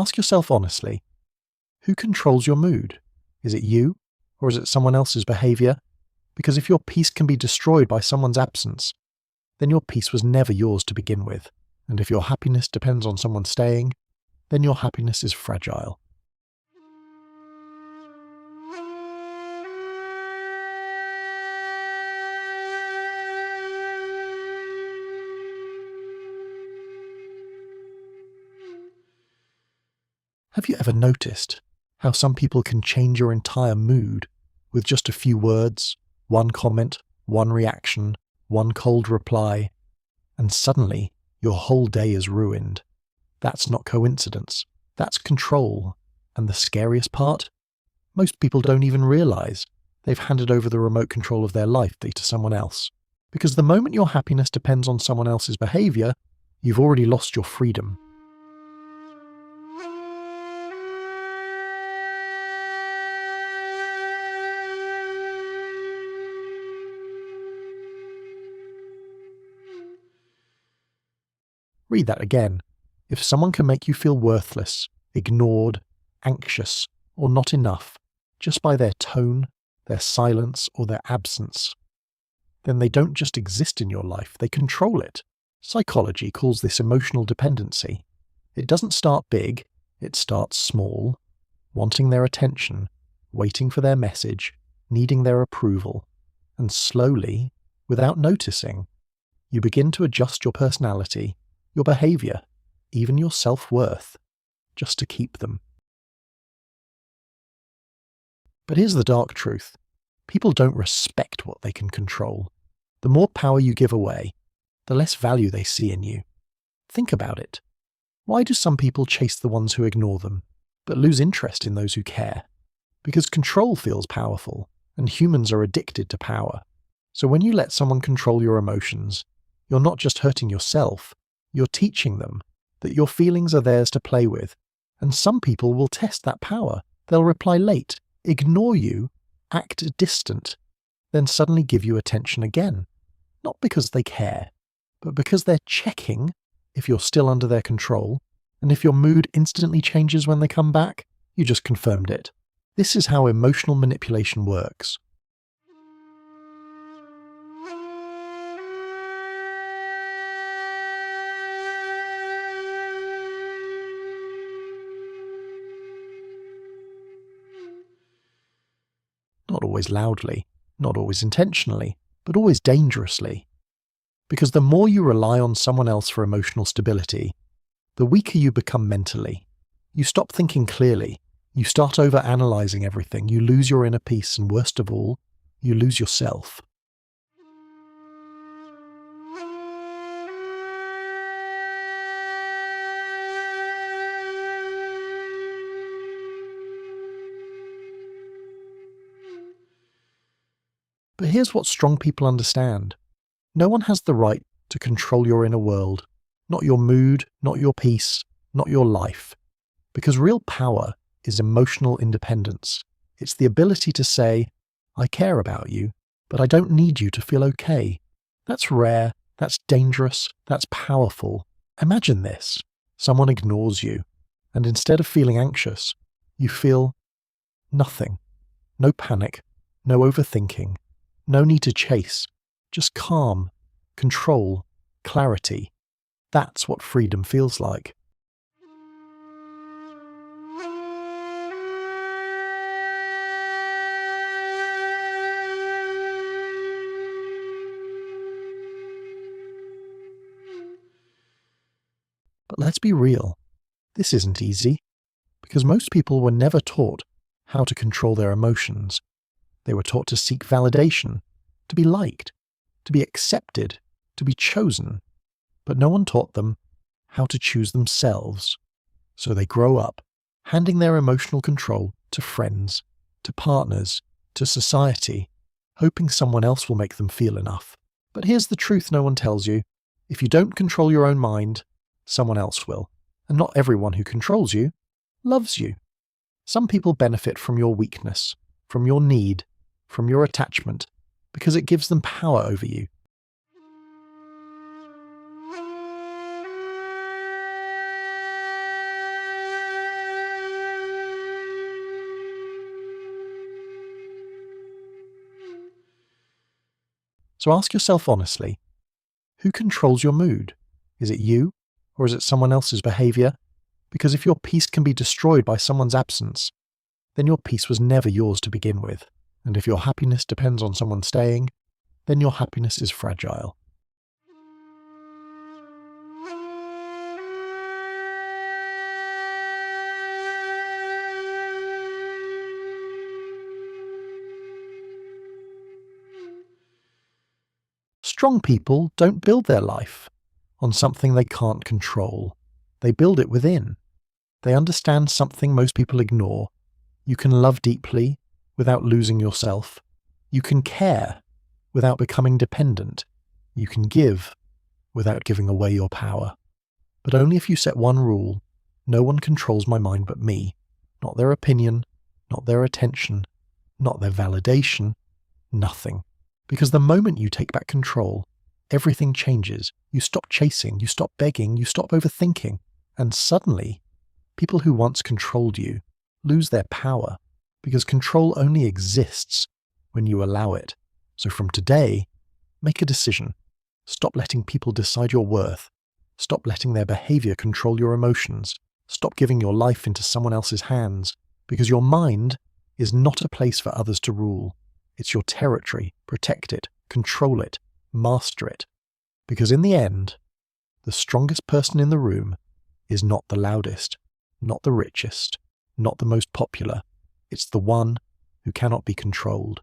Ask yourself honestly, who controls your mood? Is it you, or is it someone else's behaviour? Because if your peace can be destroyed by someone's absence, then your peace was never yours to begin with. And if your happiness depends on someone staying, then your happiness is fragile. Have you ever noticed how some people can change your entire mood with just a few words, one comment, one reaction, one cold reply, and suddenly your whole day is ruined? That's not coincidence. That's control. And the scariest part? Most people don't even realize they've handed over the remote control of their life to someone else. Because the moment your happiness depends on someone else's behavior, you've already lost your freedom. Read that again. If someone can make you feel worthless, ignored, anxious, or not enough, just by their tone, their silence, or their absence, then they don't just exist in your life, they control it. Psychology calls this emotional dependency. It doesn't start big, it starts small, wanting their attention, waiting for their message, needing their approval, and slowly, without noticing, you begin to adjust your personality, your behavior, even your self-worth, just to keep them. But here's the dark truth. People don't respect what they can control. The more power you give away, the less value they see in you. Think about it. Why do some people chase the ones who ignore them, but lose interest in those who care? Because control feels powerful, and humans are addicted to power. So when you let someone control your emotions, you're not just hurting yourself, you're teaching them that your feelings are theirs to play with. And some people will test that power. They'll reply late, ignore you, act distant, then suddenly give you attention again. Not because they care, but because they're checking if you're still under their control, and if your mood instantly changes when they come back, you just confirmed it. This is how emotional manipulation works. Not always loudly, not always intentionally, but always dangerously. Because the more you rely on someone else for emotional stability, the weaker you become mentally. You stop thinking clearly, you start over-analyzing everything, you lose your inner peace, and worst of all, you lose yourself. But here's what strong people understand. No one has the right to control your inner world, not your mood, not your peace, not your life. Because real power is emotional independence. It's the ability to say, I care about you, but I don't need you to feel okay. That's rare, that's dangerous, that's powerful. Imagine this. Someone ignores you, and instead of feeling anxious, you feel nothing. No panic, no overthinking. No need to chase, just calm, control, clarity. That's what freedom feels like. But let's be real, this isn't easy, because most people were never taught how to control their emotions. They were taught to seek validation, to be liked, to be accepted, to be chosen, but no one taught them how to choose themselves. So they grow up, handing their emotional control to friends, to partners, to society, hoping someone else will make them feel enough. But here's the truth no one tells you. If you don't control your own mind, someone else will. And not everyone who controls you loves you. Some people benefit from your weakness, from your need, from your attachment, because it gives them power over you. So ask yourself honestly, who controls your mood? Is it you, or is it someone else's behavior? Because if your peace can be destroyed by someone's absence, then your peace was never yours to begin with. And if your happiness depends on someone staying, then your happiness is fragile. Strong people don't build their life on something they can't control. They build it within. They understand something most people ignore. You can love deeply without losing yourself. You can care without becoming dependent. You can give without giving away your power. But only if you set one rule: no one controls my mind but me. Not their opinion, not their attention, not their validation, nothing. Because the moment you take back control, everything changes. You stop chasing, you stop begging, you stop overthinking. And suddenly, people who once controlled you lose their power, because control only exists when you allow it. So from today, make a decision. Stop letting people decide your worth. Stop letting their behavior control your emotions. Stop giving your life into someone else's hands, because your mind is not a place for others to rule. It's your territory. Protect it, control it, master it. Because in the end, the strongest person in the room is not the loudest, not the richest, not the most popular. It's the one who cannot be controlled.